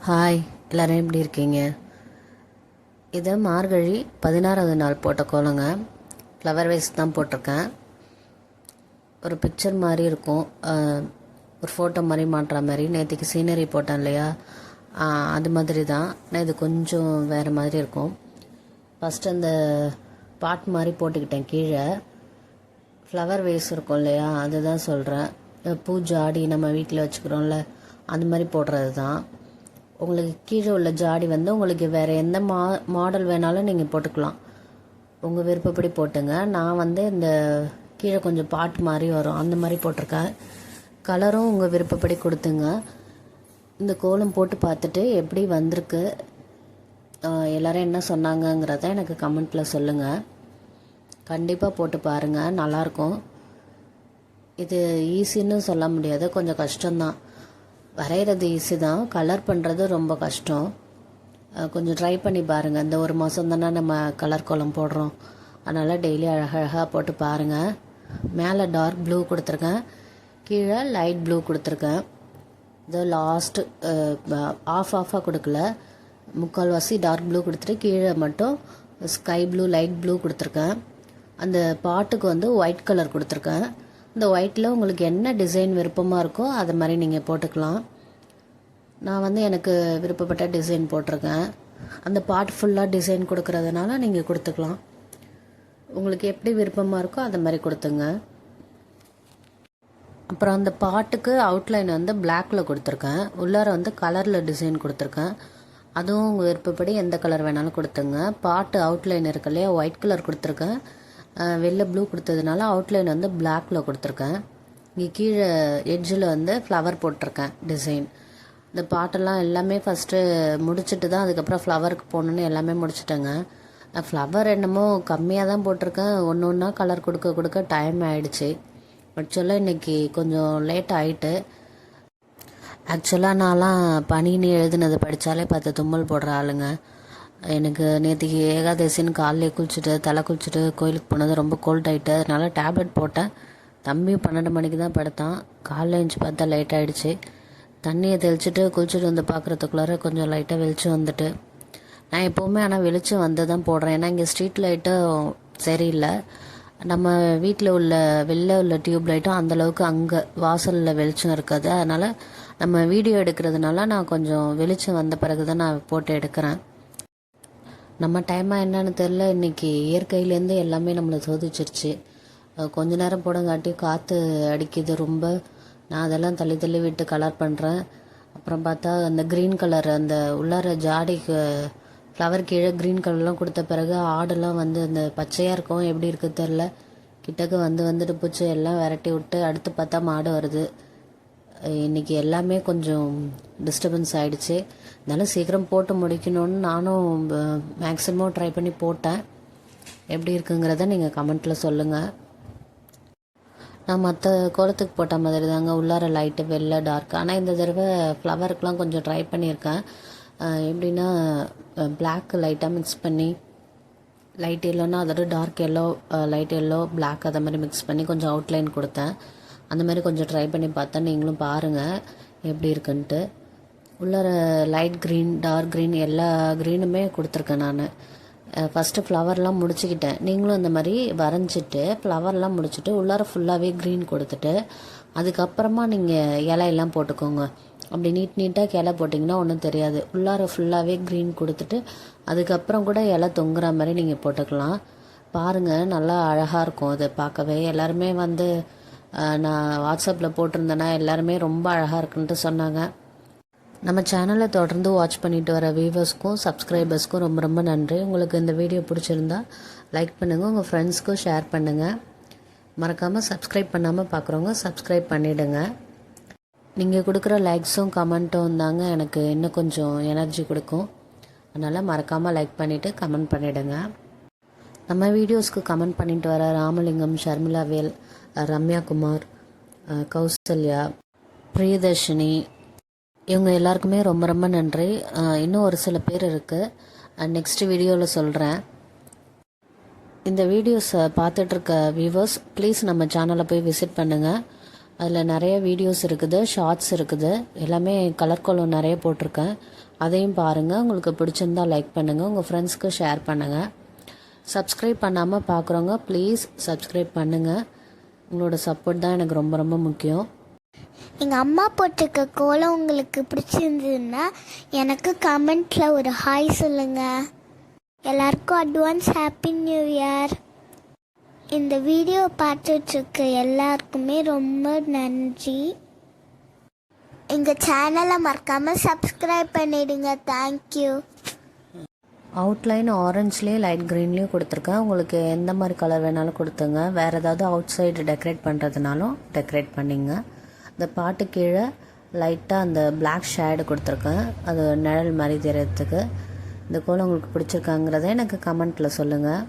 Hi, எல்லோரும் எப்படி இருக்கீங்க? இது மார்கழி 16வது நாள் போட்ட கோலங்க. ஃப்ளவர் வைஸ் தான் போட்டிருக்கேன். ஒரு பிக்சர் மாதிரி இருக்கும், ஒரு ஃபோட்டோ மாதிரி மாட்டுற மாதிரி. நேற்றுக்கு சீனரி போட்டேன் இல்லையா, அது மாதிரி தான். ஆனால் இது கொஞ்சம் வேறு மாதிரி இருக்கும். ஃபஸ்ட்டு அந்த பாட் மாதிரி போட்டுக்கிட்டேன். கீழே ஃப்ளவர் வேஸ் இருக்கும் இல்லையா, அதுதான் சொல்கிறேன். பூ ஜாடி நம்ம வீட்டில் வச்சுக்கிறோம்ல, அந்த மாதிரி போடுறது தான். உங்களுக்கு கீழே உள்ள ஜாடி வந்து உங்களுக்கு வேறு எந்த மாடல் வேணாலும் நீங்கள் போட்டுக்கலாம். உங்கள் விருப்பப்படி போட்டுங்க. நான் வந்து இந்த கீழே கொஞ்சம் பாட்டு மாதிரி வரும், அந்த மாதிரி போட்டிருக்கேன். கலரும் உங்கள் விருப்பப்படி கொடுத்துங்க. இந்த கோலம் போட்டு பார்த்துட்டு எப்படி வந்திருக்கு, எல்லோரும் என்ன சொன்னாங்கங்கிறத எனக்கு கமெண்ட்டில் சொல்லுங்கள். கண்டிப்பாக போட்டு பாருங்கள், நல்லாயிருக்கும். இது ஈஸின்னு சொல்ல முடியாது, கொஞ்சம் கஷ்டம்தான். வரைகிறது ஈஸி தான், கலர் பண்ணுறது ரொம்ப கஷ்டம். கொஞ்சம் ட்ரை பண்ணி பாருங்கள். இந்த ஒரு மாதம் தானே நம்ம கலர் கோலம் போடுறோம், அதனால் டெய்லி அழகழகாக போட்டு பாருங்கள். மேலே டார்க் ப்ளூ கொடுத்துருக்கேன், கீழே லைட் ப்ளூ கொடுத்துருக்கேன். இது லாஸ்ட்டு ஆஃபாக கொடுக்கல, முக்கால்வாசி டார்க் ப்ளூ கொடுத்துட்டு கீழே மட்டும் ஸ்கை ப்ளூ லைட் ப்ளூ கொடுத்துருக்கேன். அந்த பாட்டுக்கு வந்து ஒயிட் கலர் கொடுத்துருக்கேன். இந்த ஒயிட்டில் உங்களுக்கு என்ன டிசைன் விருப்பமாக இருக்கோ அது மாதிரி நீங்கள் போட்டுக்கலாம். நான் வந்து எனக்கு விருப்பப்பட்ட டிசைன் போட்டிருக்கேன். அந்த பாட் ஃபுல்லாக டிசைன் கொடுக்குறதுனால நீங்கள் கொடுத்துக்கலாம். உங்களுக்கு எப்படி விருப்பமாக இருக்கோ அது மாதிரி கொடுத்துங்க. அப்புறம் அந்த பாட்டுக்கு அவுட்லைன் வந்து பிளாக்கில் கொடுத்துருக்கேன், உள்ளார வந்து கலரில் டிசைன் கொடுத்துருக்கேன். அதுவும் உங்கள் விருப்பப்படி எந்த கலர் வேணாலும் கொடுத்துங்க. பாட்டு அவுட்லைன் இருக்கு இல்லையா, ஒயிட் கலர் கொடுத்துருக்கேன். வெள்ளை ப்ளூ கொடுத்ததுனால அவுட்லைன் வந்து பிளாக்கில் கொடுத்துருக்கேன். இங்கே கீழே எட்ஜில் வந்து ஃப்ளவர் போட்டிருக்கேன் டிசைன். இந்த பாட்டெல்லாம் எல்லாமே ஃபஸ்ட்டு முடிச்சுட்டு தான் அதுக்கப்புறம் ஃப்ளவருக்கு போகணுன்னு எல்லாமே முடிச்சுட்டேங்க. ஃப்ளவர் என்னமோ கம்மியாக தான் போட்டிருக்கேன். ஒன்று ஒன்றா கலர் கொடுக்க கொடுக்க டைம் ஆகிடுச்சு. ஆக்சுவலாக இன்றைக்கி கொஞ்சம் லேட் ஆகிட்டு. ஆக்சுவலாக நான்லாம் பனின்னு எழுதுனது படித்தாலே 10 தும்மல் போடுற ஆளுங்க. எனக்கு நேற்றுக்கு ஏகாதசின்னு காலையில் குளிச்சுட்டு தலை குளிச்சுட்டு கோயிலுக்கு போனது ரொம்ப கோல்ட் ஆகிட்டு, அதனால் டேப்லெட் போட்டேன். தம்பியும் 12 மணிக்கு தான் படுத்தான். காலையில் எழுந்துச்சி பார்த்தா லேட் ஆகிடுச்சு. தண்ணியை தெளிச்சுட்டு குளிச்சுட்டு வந்து பார்க்குறதுக்குள்ளார கொஞ்சம் லைட்டாக வெளிச்சம் வந்துட்டு. நான் எப்போவுமே ஆனால் வெளிச்சம் வந்து தான் போடுறேன், ஏன்னா இங்கே ஸ்ட்ரீட் லைட்டும் சரியில்லை. நம்ம வீட்டில் உள்ள வெளில உள்ள டியூப் லைட்டும் அந்தளவுக்கு அங்கே வாசலில் வெளிச்சம் இருக்காது. அதனால் நம்ம வீடியோ எடுக்கிறதுனால நான் கொஞ்சம் வெளிச்சம் வந்த பிறகு தான் நான் போட்டு எடுக்கிறேன். நம்ம டைமாக என்னன்னு தெரில, இன்றைக்கி இயற்கையிலேருந்து எல்லாமே நம்மளை சோதிச்சிருச்சு. கொஞ்ச நேரம் போடங்காட்டி காற்று அடிக்குது ரொம்ப. நான் அதெல்லாம் தள்ளி தள்ளி விட்டு கலர் பண்ணுறேன். அப்புறம் பார்த்தா அந்த க்ரீன் கலர் அந்த உள்ளார ஜாடிக்கு ஃப்ளவர் கீழே க்ரீன் கலர்லாம் கொடுத்த பிறகு ஆடெல்லாம் வந்து அந்த பச்சையாக இருக்கும், எப்படி இருக்குது தெரில. கிட்டக்கு வந்துட்டு பூச்சி எல்லாம் விரட்டி விட்டு அடுத்து பார்த்தா மாடு வருது. இன்றைக்கி எல்லாமே கொஞ்சம் டிஸ்டர்பன்ஸ் ஆகிடுச்சு. அதனால் சீக்கிரம் போட்டு முடிக்கணும்னு நானும் மேக்ஸிமம் ட்ரை பண்ணி போட்டேன். எப்படி இருக்குங்கிறத நீங்கள் கமெண்ட்டில் சொல்லுங்கள். நான் மற்ற கோலத்துக்கு போட்ட மாதிரி தாங்க, உள்ளார லைட்டு வெள்ளை டார்க். ஆனால் இந்த தடவை ஃப்ளவருக்கெலாம் கொஞ்சம் ட்ரை பண்ணியிருக்கேன். எப்படின்னா பிளாக் லைட்டாக மிக்ஸ் பண்ணி, லைட் எல்லோன்னா அதோட dark yellow, light yellow, black அதை மாதிரி மிக்ஸ் பண்ணி கொஞ்சம் அவுட்லைன் கொடுத்தேன். அந்த மாதிரி கொஞ்சம் ட்ரை பண்ணி பார்த்தா நீங்களும் பாருங்கள் எப்படி இருக்குன்ட்டு. உள்ளார லைட் க்ரீன் டார்க் க்ரீன் எல்லா க்ரீனுமே கொடுத்துருக்கேன் நான். ஃபஸ்ட்டு ஃப்ளவர்லாம் முடிச்சுக்கிட்டேன். நீங்களும் அந்த மாதிரி வரைஞ்சிட்டு ஃப்ளவர்லாம் முடிச்சுட்டு உள்ளார ஃபுல்லாகவே க்ரீன் கொடுத்துட்டு அதுக்கப்புறமா நீங்கள் இலையெல்லாம் போட்டுக்கோங்க. அப்படி நீட்டாக இலை போட்டிங்கன்னா ஒன்றும் தெரியாது. உள்ளார ஃபுல்லாகவே க்ரீன் கொடுத்துட்டு அதுக்கப்புறம் கூட இலை தொங்குற மாதிரி நீங்கள் போட்டுக்கலாம். பாருங்கள், நல்லா அழகாக இருக்கும் அது பார்க்கவே. எல்லாருமே வந்து நான் வாட்ஸ்அப்பில் போட்டிருந்தேன்னா எல்லாருமே ரொம்ப அழகாக இருக்குன்ட்டு சொன்னாங்க. நம்ம சேனலை தொடர்ந்து வாட்ச் பண்ணிட்டு வர வியூவர்ஸ்க்கும் சப்ஸ்கிரைபர்ஸ்க்கும் ரொம்ப ரொம்ப நன்றி. உங்களுக்கு இந்த வீடியோ பிடிச்சிருந்தா லைக் பண்ணுங்கள், உங்கள் ஃப்ரெண்ட்ஸ்க்கும் ஷேர் பண்ணுங்கள். மறக்காமல் சப்ஸ்கிரைப் பண்ணாமல் பார்க்குறவங்க சப்ஸ்கிரைப் பண்ணிவிடுங்க. நீங்கள் கொடுக்குற லைக்ஸும் கமெண்ட்டும் தாங்க எனக்கு இன்னும் கொஞ்சம் எனர்ஜி கொடுக்கும். அதனால் மறக்காமல் லைக் பண்ணிவிட்டு கமெண்ட் பண்ணிவிடுங்க. நம்ம வீடியோஸ்க்கு கமெண்ட் பண்ணிட்டு வர ராமலிங்கம், ஷர்மிளா வேல், ரம்யா குமார், கௌசல்யா, பிரியதர்ஷினி, இவங்க எல்லாருக்குமே ரொம்ப ரொம்ப நன்றி. இன்னும் ஒரு சில பேர் இருக்குது, நெக்ஸ்ட் வீடியோவில் சொல்கிறேன். இந்த வீடியோஸை பார்த்துட்ருக்க வியூவர்ஸ் ப்ளீஸ் நம்ம சேனலை போய் விசிட் பண்ணுங்கள். அதில் நிறைய வீடியோஸ் இருக்குது, ஷார்ட்ஸ் இருக்குது, எல்லாமே கலர் கோலம் நிறைய போட்டிருக்கேன். அதையும் பாருங்கள். உங்களுக்கு பிடிச்சிருந்தால் லைக் பண்ணுங்கள், உங்கள் ஃப்ரெண்ட்ஸ்க்கு ஷேர் பண்ணுங்கள். சப்ஸ்கிரைப் பண்ணாமல் பார்க்குறவங்க ப்ளீஸ் சப்ஸ்கிரைப் பண்ணுங்கள். உங்களோட சப்போர்ட் தான் எனக்கு ரொம்ப ரொம்ப முக்கியம். எங்கள் அம்மா போட்டிருக்க கோலம் உங்களுக்கு பிடிச்சிருந்ததுன்னா எனக்கு கமெண்ட்டில் ஒரு ஹாய் சொல்லுங்கள். எல்லாருக்கும் அட்வான்ஸ் ஹாப்பி நியூ இயர். இந்த வீடியோ பார்த்துட்ருக்க எல்லாருக்குமே ரொம்ப நன்றி. எங்கள் சேனலை மறக்காமல் சப்ஸ்கிரைப் பண்ணிடுங்க. தேங்க்யூ. அவுட்லைன் ஆரஞ்சுலேயும் லைட் க்ரீன்லேயும் கொடுத்துருக்கேன். உங்களுக்கு எந்த மாதிரி கலர் வேணாலும் கொடுத்துங்க. வேறு ஏதாவது அவுட் சைடு டெக்கரேட் பண்ணுறதுனாலும் டெக்கரேட் பண்ணிங்க. இந்த பாட்டு கீழே லைட்டாக அந்த பிளாக் ஷேடு கொடுத்துருக்கேன், அது நிழல் மாதிரி தெரியறதுக்கு. இந்த கோலம் உங்களுக்கு பிடிச்சிருக்காங்கிறத எனக்கு கமெண்ட்டில் சொல்லுங்கள்.